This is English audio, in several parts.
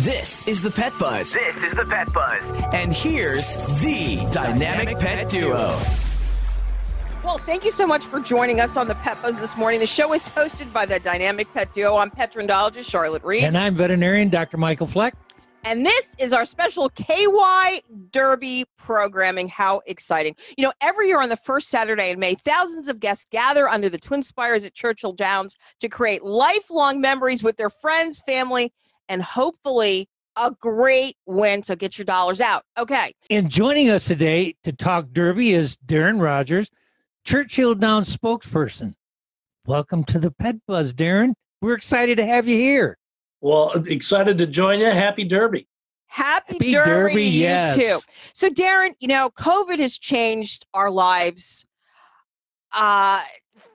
This is the Pet Buzz. This is the Pet Buzz. And here's the Dynamic Pet Duo. Well, thank you so much for joining us on the Pet Buzz this morning. The show is hosted by the Dynamic Pet Duo. I'm petrendologist Charlotte Reed. And I'm veterinarian Dr. Michael Fleck. And this is our special KY Derby programming. How exciting. You know, every year on the first Saturday in May, thousands of guests gather under the Twin Spires at Churchill Downs to create lifelong memories with their friends, family, and hopefully a great win. So get your dollars out. Okay. And joining us today to talk Derby is Darren Rogers, Churchill Downs spokesperson. Welcome to the Pet Buzz, Darren. We're excited to have you here. Well, excited to join you. Happy Derby. Happy Derby, you yes. too. So, Darren, you know, COVID has changed our lives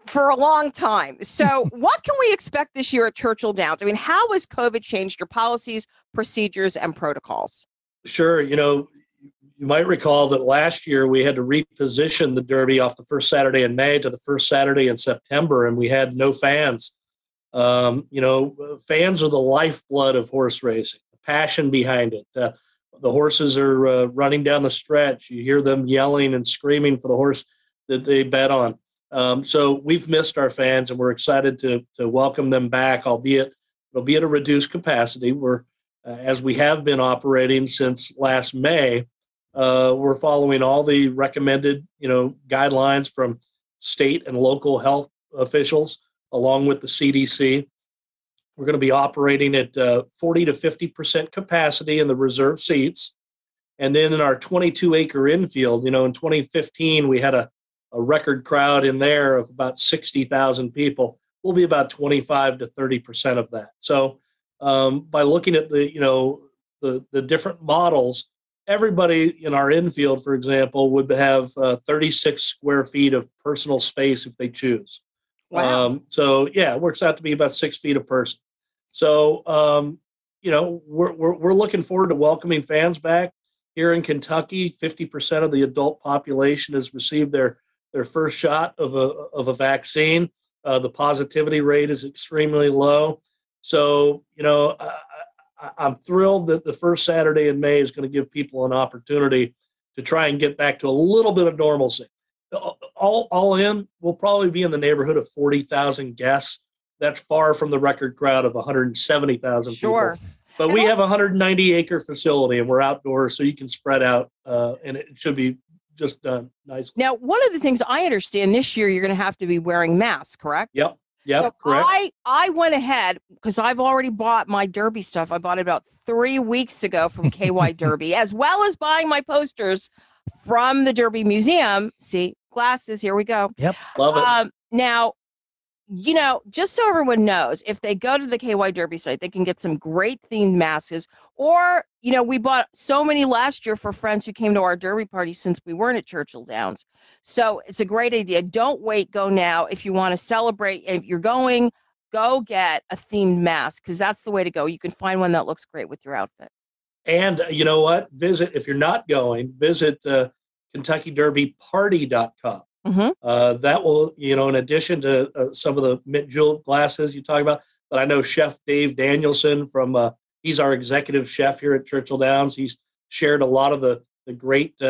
for a long time. So what can we expect this year at Churchill Downs? I mean, how has COVID changed your policies, procedures, and protocols? Sure. You know, you might recall that last year we had to reposition the Derby off the first Saturday in May to the first Saturday in September, and we had no fans. You know, fans are the lifeblood of horse racing, the passion behind it. The horses are running down the stretch. You hear them yelling and screaming for the horse that they bet on. So we've missed our fans, and we're excited to welcome them back, albeit it'll be at a reduced capacity. We're, as we have been operating since last May, we're following all the recommended, you know, guidelines from state and local health officials, along with the CDC. We're going to be operating at 40 to 50% capacity in the reserve seats. And then in our 22-acre infield, you know, in 2015, we had a record crowd in there of about 60,000 people. We'll be about 25 to 30% of that. So by looking at the, you know, the different models, everybody in our infield, for example, would have 36 square feet of personal space if they choose. Wow. So yeah, it works out to be about 6 feet a person. So, you know, we're looking forward to welcoming fans back here in Kentucky. 50% of the adult population has received their first shot of a vaccine. The positivity rate is extremely low. So, you know, I'm thrilled that the first Saturday in May is going to give people an opportunity to try and get back to a little bit of normalcy. All in, we'll probably be in the neighborhood of 40,000 guests. That's far from the record crowd of 170,000 Sure. people. But we have a 190-acre facility, and we're outdoors, so you can spread out, and it should be just done nicely. Now, one of the things I understand this year, you're going to have to be wearing masks, correct? Yep, so correct. I went ahead because I've already bought my Derby stuff. I bought it about 3 weeks ago from KY Derby, as well as buying my posters from the Derby Museum. See, glasses, here we go. Yep. Love it. Now, you know, just so everyone knows, if they go to the KY Derby site, they can get some great themed masks. Or, you know, we bought so many last year for friends who came to our Derby party since we weren't at Churchill Downs. So it's a great idea. Don't wait. Go now. If you want to celebrate, if you're going, go get a themed mask, because that's the way to go. You can find one that looks great with your outfit. And you know what? If you're not going, visit KentuckyDerbyParty.com. Mm-hmm. That will, you know, in addition to some of the mint jeweled glasses you talk about, but I know Chef Dave Danielson from, he's our executive chef here at Churchill Downs. He's shared a lot of the great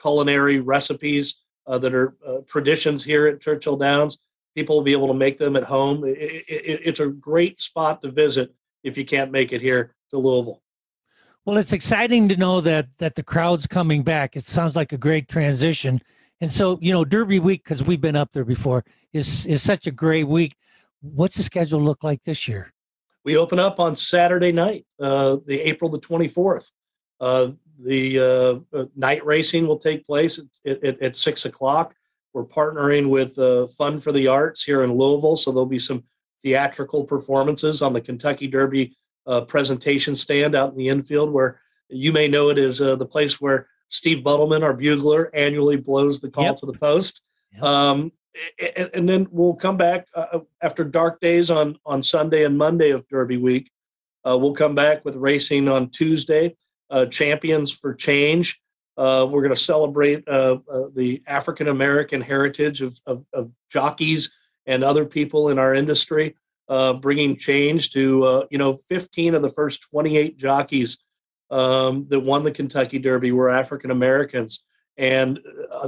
culinary recipes that are traditions here at Churchill Downs. People will be able to make them at home. It's a great spot to visit if you can't make it here to Louisville. Well, it's exciting to know that the crowd's coming back. It sounds like a great transition. And so, you know, Derby week, because we've been up there before, is such a great week. What's the schedule look like this year? We open up on Saturday night, April the 24th. The night racing will take place at 6 o'clock. We're partnering with Fund for the Arts here in Louisville, so there'll be some theatrical performances on the Kentucky Derby presentation stand out in the infield, where you may know it as the place where Steve Buttleman, our bugler, annually blows the call to the post. Yep. And then we'll come back after dark days on Sunday and Monday of Derby week. We'll come back with racing on Tuesday, Champions for Change. We're going to celebrate the African-American heritage of jockeys and other people in our industry. bringing change to 15 of the first 28 jockeys that won the Kentucky Derby were African Americans. And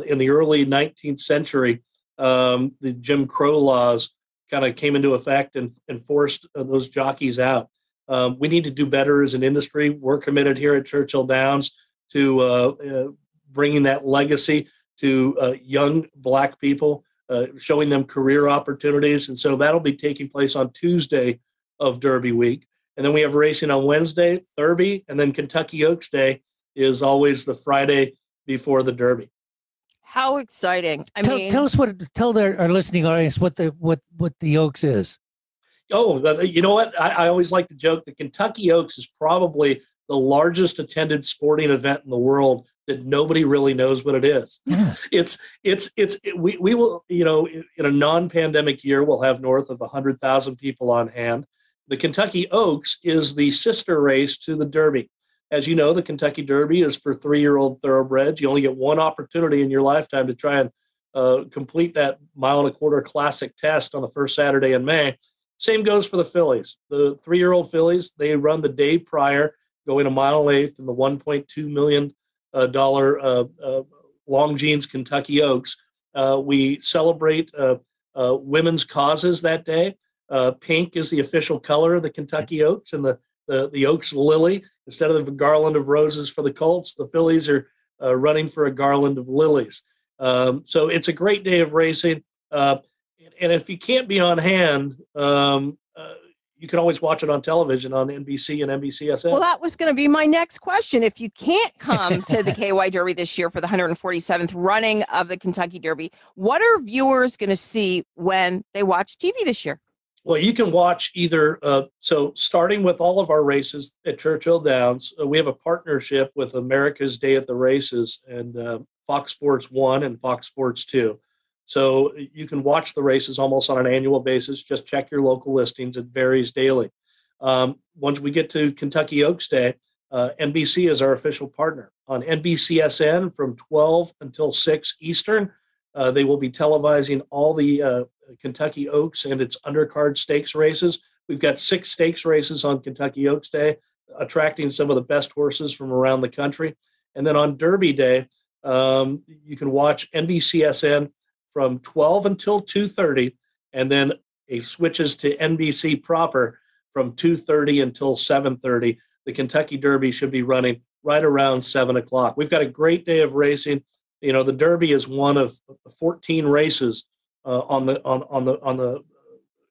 in the early 19th century, the Jim Crow laws kind of came into effect and forced those jockeys out. We need to do better as an industry. We're committed here at Churchill Downs to bringing that legacy to young Black people, showing them career opportunities. And so that'll be taking place on Tuesday of Derby week. And then we have racing on Wednesday, Derby, and then Kentucky Oaks Day is always the Friday before the Derby. How exciting! Tell our listening audience what the Oaks is. Oh, you know what? I always like to joke that Kentucky Oaks is probably the largest attended sporting event in the world that nobody really knows what it is. Yeah. We will, in a non-pandemic year, we'll have north of 100,000 people on hand. The Kentucky Oaks is the sister race to the Derby. As you know, the Kentucky Derby is for 3-year-old thoroughbreds. You only get one opportunity in your lifetime to try and complete that 1.25 mile classic test on the first Saturday in May. Same goes for the fillies. The 3-year-old fillies, they run the day prior, going 1.8 miles in the $1.2 million Longines Kentucky Oaks. We celebrate women's causes that day. Pink is the official color of the Kentucky Oaks, and the Oaks lily. Instead of the garland of roses for the colts, the fillies are running for a garland of lilies. So it's a great day of racing. And if you can't be on hand, you can always watch it on television on NBC and NBCSN. Well, that was going to be my next question. If you can't come to the KY Derby this year for the 147th running of the Kentucky Derby, what are viewers going to see when they watch TV this year? Well, you can watch either, so starting with all of our races at Churchill Downs, we have a partnership with America's Day at the Races and Fox Sports 1 and Fox Sports 2. So you can watch the races almost on an annual basis. Just check your local listings. It varies daily. Once we get to Kentucky Oaks Day, NBC is our official partner. On NBCSN from 12 until 6 Eastern, they will be televising all the Kentucky Oaks and its undercard stakes races. We've got 6 stakes races on Kentucky Oaks Day, attracting some of the best horses from around the country. And then on Derby Day, you can watch NBCSN from 12 until 2:30, and then it switches to NBC proper from 2:30 until 7:30. The Kentucky Derby should be running right around 7 o'clock. We've got a great day of racing. You know, the Derby is one of 14 races on the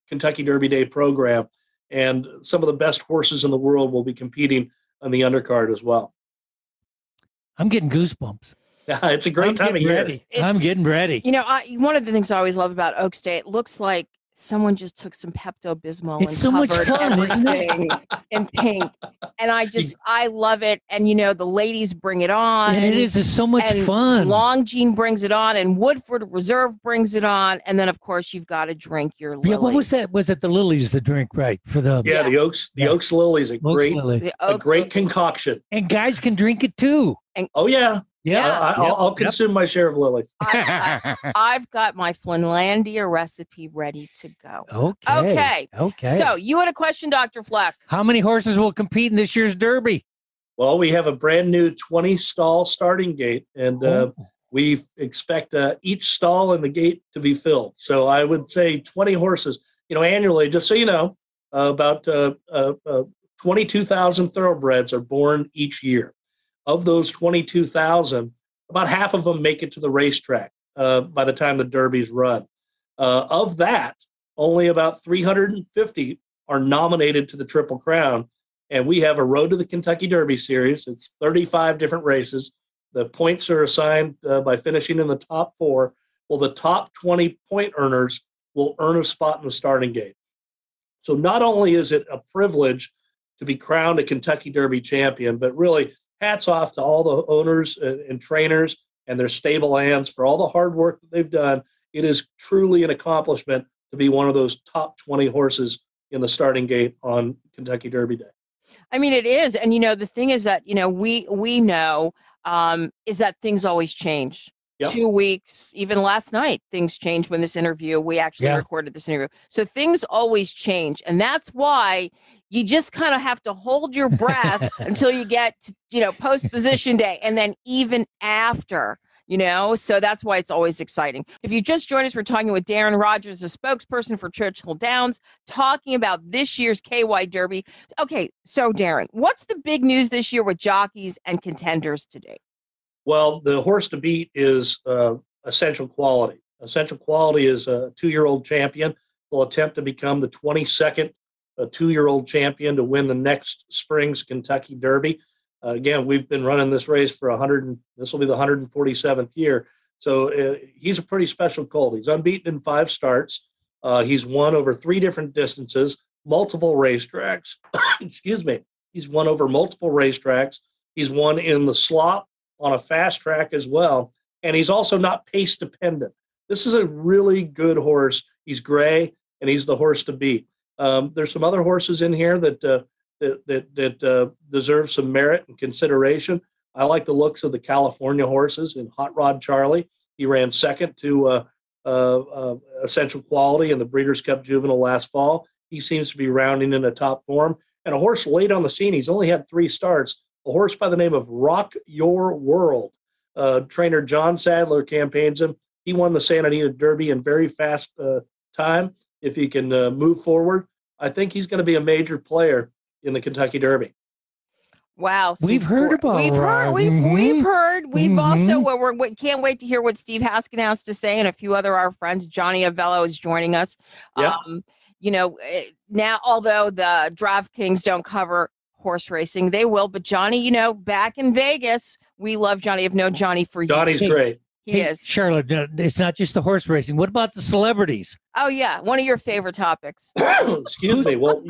Kentucky Derby Day program, and some of the best horses in the world will be competing on the undercard as well. I'm getting goosebumps. Yeah, it's a great time of year. I'm getting ready. You know, one of the things I always love about Oaks Day, it looks like someone just took some Pepto-Bismol It's so much covered fun, isn't it? everything in pink. And I love it. And, you know, the ladies bring it on. And it is. It's so much and fun. Longines brings it on, and Woodford Reserve brings it on. And then, of course, you've got to drink your lilies. Yeah, what was that? Was it the lilies, the drink, right? For the the Oaks Lily is a great concoction. And guys can drink it too. And, oh, yeah. Yeah, I'll consume my share of lilies. I've got my Finlandia recipe ready to go. Okay. So you had a question, Dr. Fleck. How many horses will compete in this year's Derby? Well, we have a brand new 20-stall starting gate, and we expect each stall in the gate to be filled. So I would say 20 horses. You know, annually, just so you know, about 22,000 thoroughbreds are born each year. Of those 22,000, about half of them make it to the racetrack by the time the Derby's run. Of that, only about 350 are nominated to the Triple Crown. And we have a Road to the Kentucky Derby series. It's 35 different races. The points are assigned by finishing in the top 4. Well, the top 20 point earners will earn a spot in the starting gate. So not only is it a privilege to be crowned a Kentucky Derby champion, but really, hats off to all the owners and trainers and their stable hands for all the hard work that they've done. It is truly an accomplishment to be one of those top 20 horses in the starting gate on Kentucky Derby Day. I mean, it is. And, you know, the thing is that, you know, we know is that things always change. Yep. 2 weeks, even last night, things changed when this interview, we actually recorded this interview. So things always change. And that's why you just kind of have to hold your breath until you get to, post position day. And then even after, so that's why it's always exciting. If you just joined us, we're talking with Darren Rogers, the spokesperson for Churchill Downs, talking about this year's KY Derby. Okay, so Darren, what's the big news this year with jockeys and contenders today? Well, the horse to beat is Essential Quality. Essential Quality is a 2-year-old champion. Will attempt to become the 22nd 2-year-old champion to win the next spring's Kentucky Derby. Again, we've been running this race for this will be the 147th year. So he's a pretty special colt. He's unbeaten in 5 starts. He's won over 3 different distances, multiple racetracks. Excuse me. He's won over multiple racetracks. He's won in the slop, on a fast track as well. And he's also not pace dependent. This is a really good horse. He's gray, and he's the horse to beat. There's some other horses in here that deserve some merit and consideration. I like the looks of the California horses in Hot Rod Charlie. He ran second to Essential Quality in the Breeders' Cup Juvenile last fall. He seems to be rounding in a top form. And a horse late on the scene. He's only had 3 starts. A horse by the name of Rock Your World. Trainer John Sadler campaigns him. He won the Santa Anita Derby in very fast time. If he can move forward, I think he's going to be a major player in the Kentucky Derby. Wow. So we've heard about We've heard. We've also, we can't wait to hear what Steve Haskin has to say, and a few other our friends. Johnny Avello is joining us. Yeah. Now, although the DraftKings don't cover horse racing, they will. But Johnny, back in Vegas, we love Johnny. I've known Johnny for years. Johnny's great. He is. Charlotte, it's not just the horse racing. What about the celebrities? Oh yeah, one of your favorite topics. Excuse me. Well,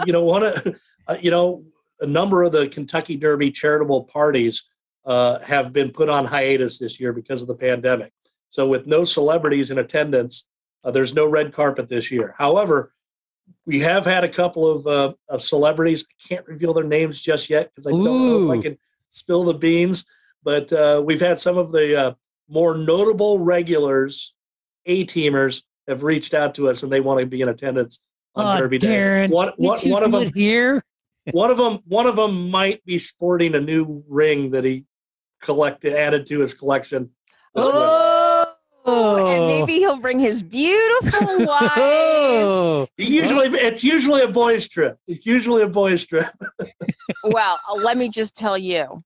a number of the Kentucky Derby charitable parties have been put on hiatus this year because of the pandemic. So with no celebrities in attendance, there's no red carpet this year. However, we have had a couple of celebrities. I can't reveal their names just yet because I don't know if I can spill the beans. But we've had some of the more notable regulars, A-teamers, have reached out to us and they want to be in attendance on Derby Darren, Day. One of them here. One of them might be sporting a new ring that he added to his collection. And maybe he'll bring his beautiful wife. It's usually a boys' trip. Well, let me just tell you,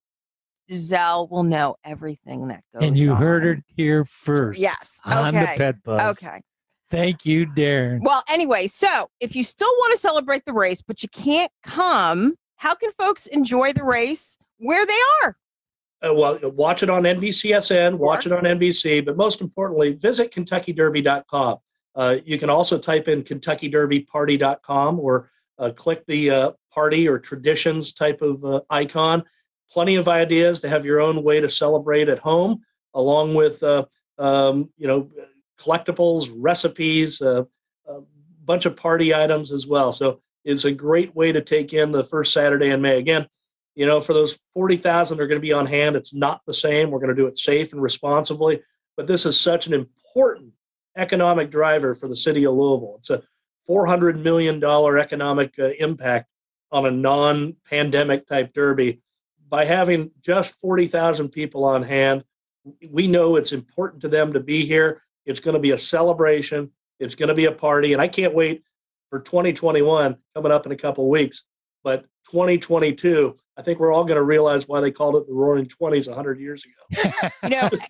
Giselle will know everything that goes on. And you heard it here first. Yes. On the Pet Buzz. Okay. Thank you, Darren. Well, anyway, so if you still want to celebrate the race, but you can't come, how can folks enjoy the race where they are? Well, watch it on NBCSN, watch it on NBC, but most importantly, visit KentuckyDerby.com. You can also type in KentuckyDerbyParty.com or click the party or traditions type of icon. Plenty of ideas to have your own way to celebrate at home, along with collectibles, recipes, a bunch of party items as well. So it's a great way to take in the first Saturday in May. Again, for those 40,000 that are going to be on hand, it's not the same. We're going to do it safe and responsibly. But this is such an important economic driver for the city of Louisville. It's a $400 million economic impact on a non-pandemic type derby. By having just 40,000 people on hand, we know it's important to them to be here. It's going to be a celebration. It's going to be a party. And I can't wait for 2021 coming up in a couple of weeks. But 2022, I think we're all going to realize why they called it the Roaring 20s 100 years ago.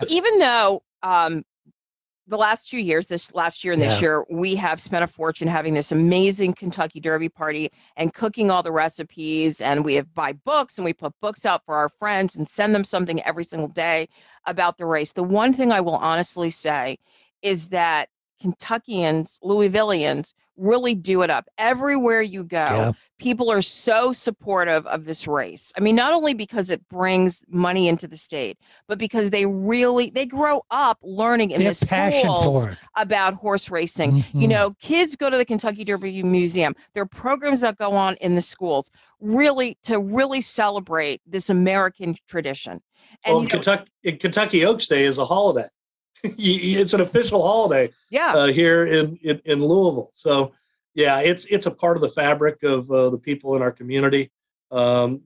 Even though the last 2 years, this last year and this year, we have spent a fortune having this amazing Kentucky Derby party and cooking all the recipes. And we have buy books and we put books out for our friends and send them something every single day about the race. The one thing I will honestly say is that Kentuckians, Louisvillians, really do it up. Everywhere you go, people are so supportive of this race. I mean, not only because it brings money into the state, but because they grow up learning in the schools about horse racing. Mm-hmm. Kids go to the Kentucky Derby Museum. There are programs that go on in the schools to celebrate this American tradition. And Kentucky Oaks Day is a holiday. it's an official holiday. Yeah. Here in Louisville. So yeah, it's a part of the fabric of the people in our community. And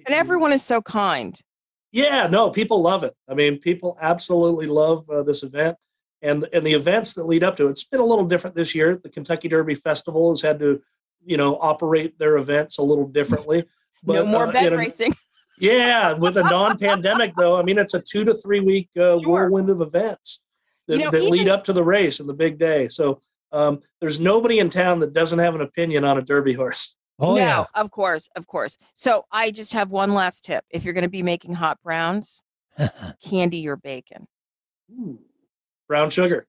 everyone is so kind. Yeah, no, people love it. I mean, people absolutely love this event, and the events that lead up to it. It's been a little different this year. The Kentucky Derby Festival has had to, operate their events a little differently. But, no more bet racing. Yeah, with a non-pandemic though, I mean, it's a 2 to 3 week whirlwind of events that lead up to the race and the big day. So there's nobody in town that doesn't have an opinion on a Derby horse. Oh, no, yeah. Of course. So I just have one last tip. If you're going to be making hot browns, candy your bacon. Ooh, brown sugar.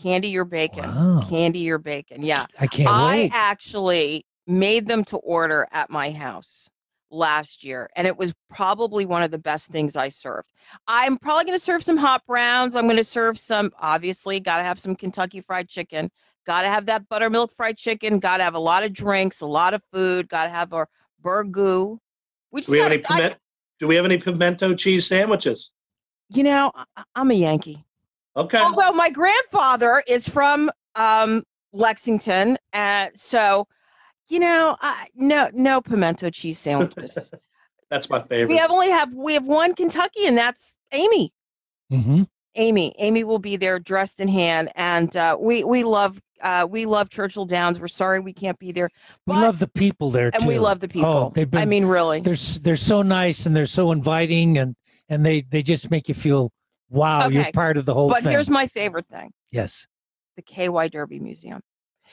Candy your bacon. Wow. Candy your bacon. Yeah. I can't wait. I actually made them to order at my house last year, and it was probably one of the best things I served. I'm probably going to serve some hot browns. I'm going to serve some, obviously, got to have some Kentucky Fried Chicken. Got to have that buttermilk fried chicken. Got to have a lot of drinks, a lot of food. Got to have our burgoo. Do we have any pimento cheese sandwiches? I'm a Yankee. Okay. Although my grandfather is from Lexington, so no pimento cheese sandwiches. That's my favorite. We have one Kentucky, and that's Amy. Mm-hmm. Amy will be there dressed in hand, and we love Churchill Downs. We're sorry we can't be there. We love the people there too. And we love the people. Really. They're so nice, and they're so inviting, and they just make you feel, wow, Okay. you're part of the whole thing. But here's my favorite thing. Yes. The KY Derby Museum.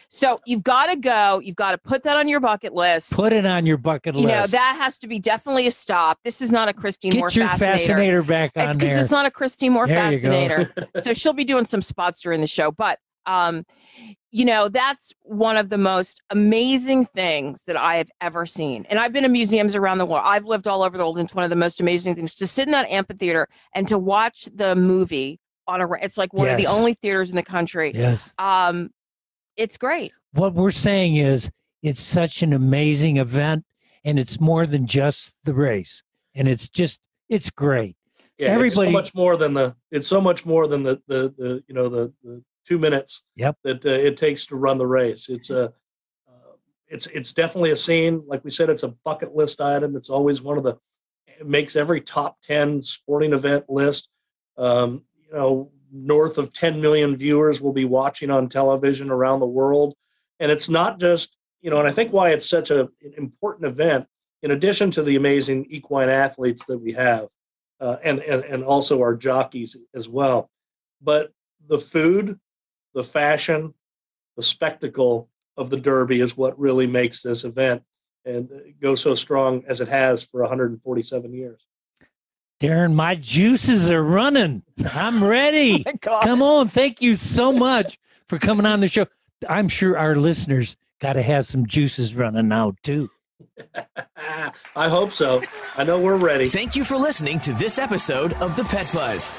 So you've got to go. You've got to put that on your bucket list. Put it on your bucket list. That has to be definitely a stop. This is not a Christine Moore Get your fascinator back on It's there. because it's not a Christine Moore There fascinator. So she'll be doing some spots during the show. But, that's one of the most amazing things that I have ever seen. And I've been in museums around the world. I've lived all over the world. And it's one of the most amazing things to sit in that amphitheater and to watch the movie it's like one of the only theaters in the country. Yes. It's great. What we're saying is it's such an amazing event, and it's more than just the race, and it's great. Yeah, Everybody, it's so much more than the 2 minutes Yep. that it takes to run the race. It's definitely a scene. Like we said, it's a bucket list item. It's always it makes every top 10 sporting event list. North of 10 million viewers will be watching on television around the world. And it's not just, and I think why it's such an important event, in addition to the amazing equine athletes that we have, and also our jockeys as well, but the food, the fashion, the spectacle of the Derby is what really makes this event and go so strong as it has for 147 years. Darren, my juices are running. I'm ready. Oh Come on. Thank you so much for coming on the show. I'm sure our listeners got to have some juices running now, too. I hope so. I know we're ready. Thank you for listening to this episode of The Pet Buzz.